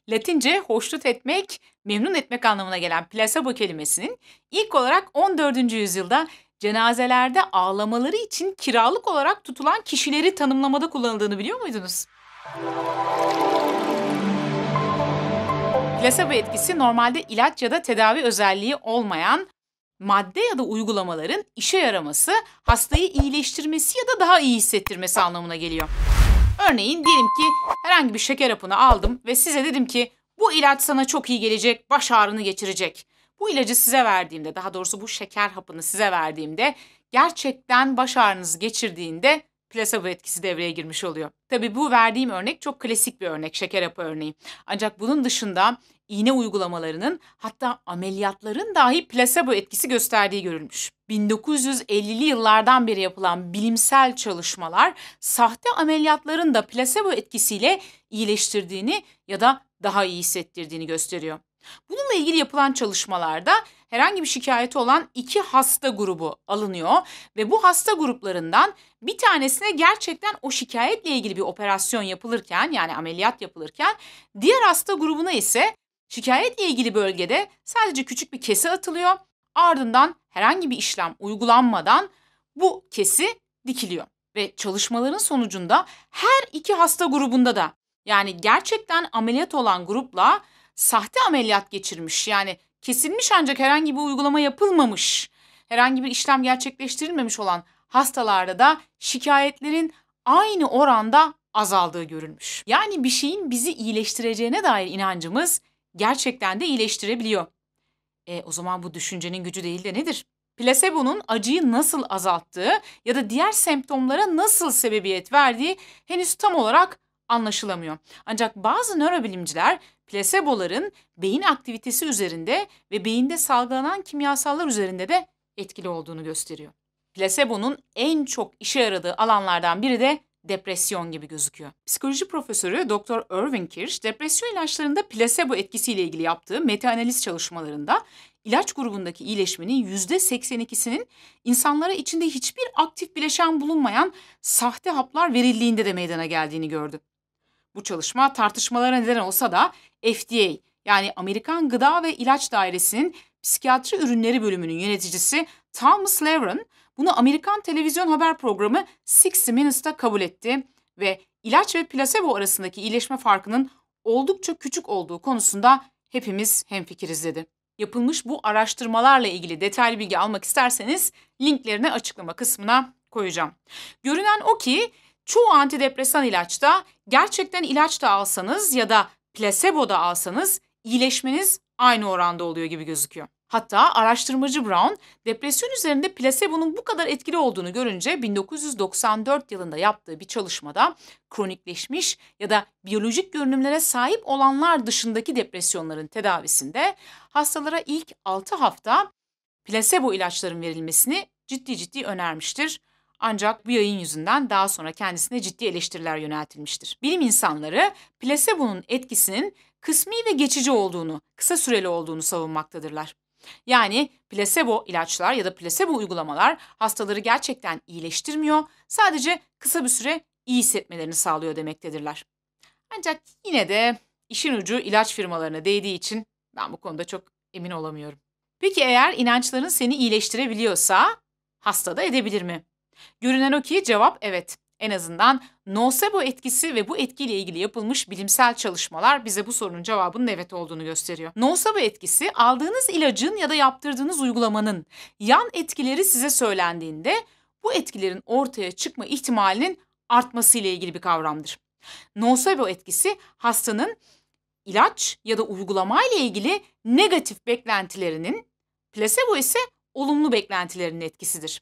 Latince hoşnut etmek, memnun etmek anlamına gelen placebo kelimesinin ilk olarak 14. yüzyılda cenazelerde ağlamaları için kiralık olarak tutulan kişileri tanımlamada kullanıldığını biliyor muydunuz? Plasebo etkisi normalde ilaç ya da tedavi özelliği olmayan madde ya da uygulamaların işe yaraması, hastayı iyileştirmesi ya da daha iyi hissettirmesi anlamına geliyor. Örneğin diyelim ki herhangi bir şeker hapını aldım ve size dedim ki bu ilaç sana çok iyi gelecek, baş ağrını geçirecek. Bu ilacı size verdiğimde, daha doğrusu bu şeker hapını size verdiğimde gerçekten baş ağrınızı geçirdiğinde plasebo etkisi devreye girmiş oluyor. Tabii bu verdiğim örnek çok klasik bir örnek, şeker hapı örneği. Ancak bunun dışında iğne uygulamalarının, hatta ameliyatların dahi plasebo etkisi gösterdiği görülmüş. 1950'li yıllardan beri yapılan bilimsel çalışmalar sahte ameliyatların da plasebo etkisiyle iyileştirdiğini ya da daha iyi hissettirdiğini gösteriyor. Bununla ilgili yapılan çalışmalarda herhangi bir şikayeti olan 2 hasta grubu alınıyor ve bu hasta gruplarından bir tanesine gerçekten o şikayetle ilgili bir operasyon yapılırken, yani ameliyat yapılırken, diğer hasta grubuna ise şikayetle ilgili bölgede sadece küçük bir kesi atılıyor. Ardından herhangi bir işlem uygulanmadan bu kesi dikiliyor. Ve çalışmaların sonucunda her 2 hasta grubunda da, yani gerçekten ameliyat olan grupla sahte ameliyat geçirmiş, yani kesilmiş ancak herhangi bir uygulama yapılmamış, herhangi bir işlem gerçekleştirilmemiş olan hastalarda da şikayetlerin aynı oranda azaldığı görülmüş. Yani bir şeyin bizi iyileştireceğine dair inancımız gerçekten de iyileştirebiliyor. O zaman bu düşüncenin gücü değil de nedir? Plasebonun acıyı nasıl azalttığı ya da diğer semptomlara nasıl sebebiyet verdiği henüz tam olarak anlaşılamıyor. Ancak bazı nörobilimciler plaseboların beyin aktivitesi üzerinde ve beyinde salgılanan kimyasallar üzerinde de etkili olduğunu gösteriyor. Plasebonun en çok işe yaradığı alanlardan biri de depresyon gibi gözüküyor. Psikoloji profesörü Dr. Irving Kirsch, depresyon ilaçlarında plasebo etkisiyle ilgili yaptığı metaanaliz çalışmalarında ilaç grubundaki iyileşmenin %82'sinin insanlara içinde hiçbir aktif bileşen bulunmayan sahte haplar verildiğinde de meydana geldiğini gördü. Bu çalışma tartışmalara neden olsa da FDA, yani Amerikan Gıda ve İlaç Dairesi'nin psikiyatri ürünleri bölümünün yöneticisi Thomas Levren bunu Amerikan televizyon haber programı 60 Minutes'ta kabul etti ve ilaç ve plasebo arasındaki iyileşme farkının oldukça küçük olduğu konusunda hepimiz hemfikiriz dedi. Yapılmış bu araştırmalarla ilgili detaylı bilgi almak isterseniz linklerini açıklama kısmına koyacağım. Görünen o ki çoğu antidepresan ilaçta gerçekten ilaç da alsanız ya da plasebo da alsanız iyileşmeniz aynı oranda oluyor gibi gözüküyor. Hatta araştırmacı Brown, depresyon üzerinde plasebonun bu kadar etkili olduğunu görünce 1994 yılında yaptığı bir çalışmada kronikleşmiş ya da biyolojik görünümlere sahip olanlar dışındaki depresyonların tedavisinde hastalara ilk 6 hafta plasebo ilaçların verilmesini ciddi önermiştir. Ancak bu yayın yüzünden daha sonra kendisine ciddi eleştiriler yöneltilmiştir. Bilim insanları plasebonun etkisinin kısmi ve geçici olduğunu, kısa süreli olduğunu savunmaktadırlar. Yani plasebo ilaçlar ya da plasebo uygulamalar hastaları gerçekten iyileştirmiyor, sadece kısa bir süre iyi hissetmelerini sağlıyor demektedirler. Ancak yine de işin ucu ilaç firmalarına değdiği için ben bu konuda çok emin olamıyorum. Peki eğer inançların seni iyileştirebiliyorsa hasta da edebilir mi? Görünen o ki cevap evet. En azından nosebo etkisi ve bu etkiyle ilgili yapılmış bilimsel çalışmalar bize bu sorunun cevabının evet olduğunu gösteriyor. Nosebo etkisi aldığınız ilacın ya da yaptırdığınız uygulamanın yan etkileri size söylendiğinde bu etkilerin ortaya çıkma ihtimalinin artması ile ilgili bir kavramdır. Nosebo etkisi hastanın ilaç ya da uygulama ile ilgili negatif beklentilerinin, plasebo ise olumlu beklentilerinin etkisidir.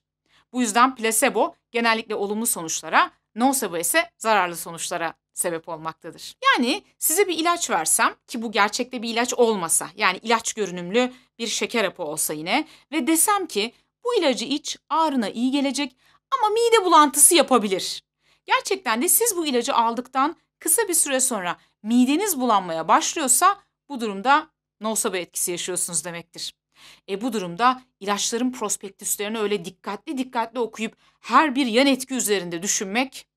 Bu yüzden plasebo genellikle olumlu sonuçlara, nosebo ise zararlı sonuçlara sebep olmaktadır. Yani size bir ilaç versem, ki bu gerçekte bir ilaç olmasa, yani ilaç görünümlü bir şeker hapı olsa yine ve desem ki bu ilacı iç, ağrına iyi gelecek ama mide bulantısı yapabilir. Gerçekten de siz bu ilacı aldıktan kısa bir süre sonra mideniz bulanmaya başlıyorsa bu durumda nosebo etkisi yaşıyorsunuz demektir. Bu durumda ilaçların prospektüslerini öyle dikkatli okuyup her bir yan etki üzerinde düşünmek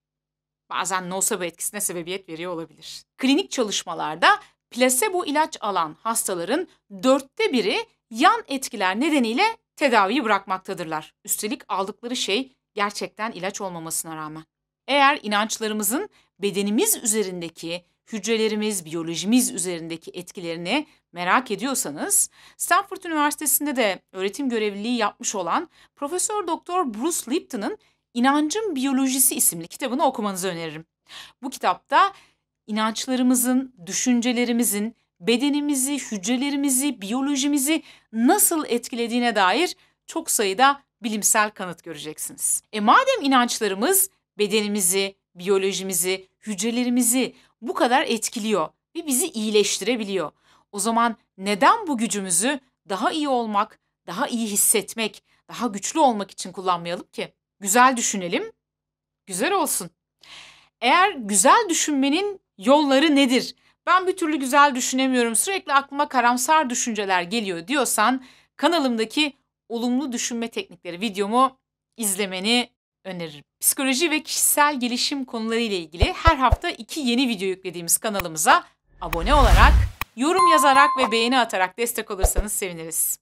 bazen nosebo etkisine sebebiyet veriyor olabilir. Klinik çalışmalarda Plasebo ilaç alan hastaların 1/4'ü yan etkiler nedeniyle tedaviyi bırakmaktadırlar. Üstelik aldıkları şey gerçekten ilaç olmamasına rağmen. Eğer inançlarımızın bedenimiz üzerindeki, hücrelerimiz, biyolojimiz üzerindeki etkilerini merak ediyorsanız, Stanford Üniversitesi'nde de öğretim görevliliği yapmış olan Profesör Doktor Bruce Lipton'ın İnancın Biyolojisi isimli kitabını okumanızı öneririm. Bu kitapta inançlarımızın, düşüncelerimizin bedenimizi, hücrelerimizi, biyolojimizi nasıl etkilediğine dair çok sayıda bilimsel kanıt göreceksiniz. Madem inançlarımız bedenimizi, biyolojimizi, hücrelerimizi bu kadar etkiliyor ve bizi iyileştirebiliyor, o zaman neden bu gücümüzü daha iyi olmak, daha iyi hissetmek, daha güçlü olmak için kullanmayalım ki? Güzel düşünelim, güzel olsun. Eğer güzel düşünmenin yolları nedir? Ben bir türlü güzel düşünemiyorum, sürekli aklıma karamsar düşünceler geliyor diyorsan kanalımdaki olumlu düşünme teknikleri videomu izlemeni öneririm. Psikoloji ve kişisel gelişim konuları ile ilgili her hafta 2 yeni video yüklediğimiz kanalımıza abone olarak, yorum yazarak ve beğeni atarak destek olursanız seviniriz.